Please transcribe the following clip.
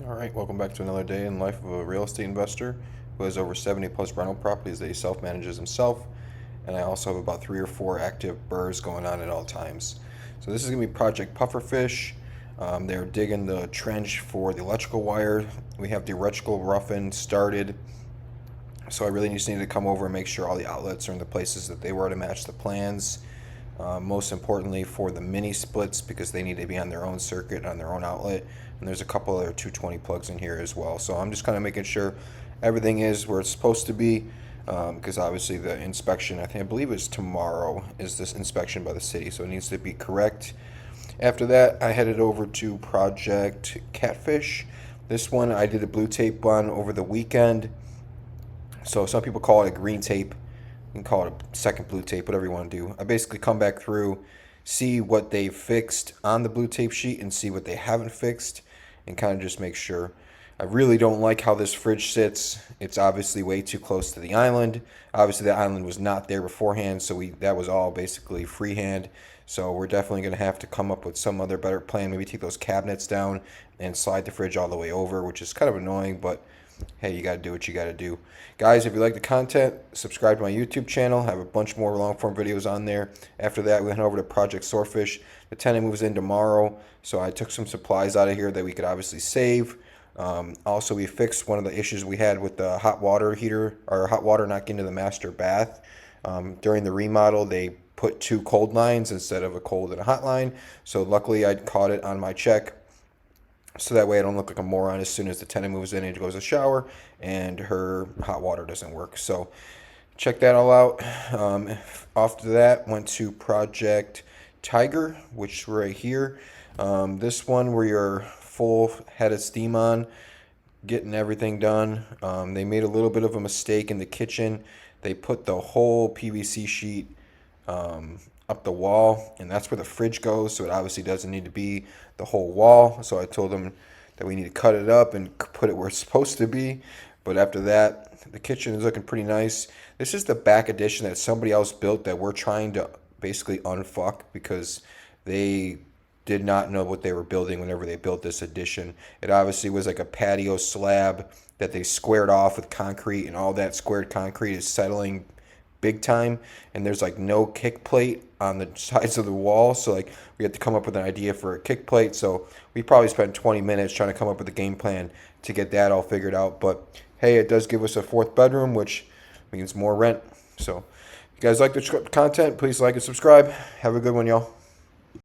All right, welcome back to another day in life of a real estate investor who has over 70 plus rental properties that he self manages himself. And I also have about 3 or 4 active burrs going on at all times. So this is going to be Project Pufferfish. They're digging the trench for the electrical wire. We have the electrical rough-in started. So I really just need to come over and make sure all the outlets are in the places that they were to match the plans. Most importantly for the mini splits because they need to be on their own circuit, on their own outlet. And there's a couple other 220 plugs in here as well. So I'm just kind of making sure everything is where it's supposed to be because obviously the inspection, I believe it's tomorrow, is this inspection by the city. So it needs to be correct. After that, I headed over to Project Catfish. This one I did a blue tape on over the weekend. So some people call it a green tape. You can call it a second blue tape, whatever you want to do. I basically come back through, see what they fixed on the blue tape sheet and see what they haven't fixed and kind of just make sure. I really don't like how this fridge sits. It's obviously way too close to the island. Obviously the island was not there beforehand, so that was all basically freehand. So we're definitely going to have to come up with some other better plan. Maybe take those cabinets down and slide the fridge all the way over, which is kind of annoying, but hey, you got to do what you got to do. Guys, if you like the content, subscribe to my YouTube channel. I have a bunch more long form videos on there. After that, we went over to Project Swordfish. The tenant moves in tomorrow, so I took some supplies out of here that we could obviously save. Also, we fixed one of the issues we had with the hot water heater, or hot water not getting to the master bath. During the remodel, they put 2 cold lines instead of a cold and a hot line. So luckily, I caught it on my check. So that way I don't look like a moron as soon as the tenant moves in and goes to shower and her hot water doesn't work. So check that all out. After that, went to Project Tiger, which is right here. This one where you're full head of steam on, getting everything done. They made a little bit of a mistake in the kitchen. They put the whole PVC sheet up the wall, and that's where the fridge goes. So it obviously doesn't need to be the whole wall. So I told them that we need to cut it up and put it where it's supposed to be. But after that, the kitchen is looking pretty nice. This is the back addition that somebody else built that we're trying to basically unfuck because they did not know what they were building whenever they built this addition. It obviously was like a patio slab that they squared off with concrete, and all that squared concrete is settling big time, and there's like no kick plate on the sides of the wall, so like we had to come up with an idea for a kick plate. So we probably spent 20 minutes trying to come up with a game plan to get that all figured out. But hey, it does give us a 4th bedroom, which means more rent. So if you guys like the content, please like and subscribe. Have a good one, y'all.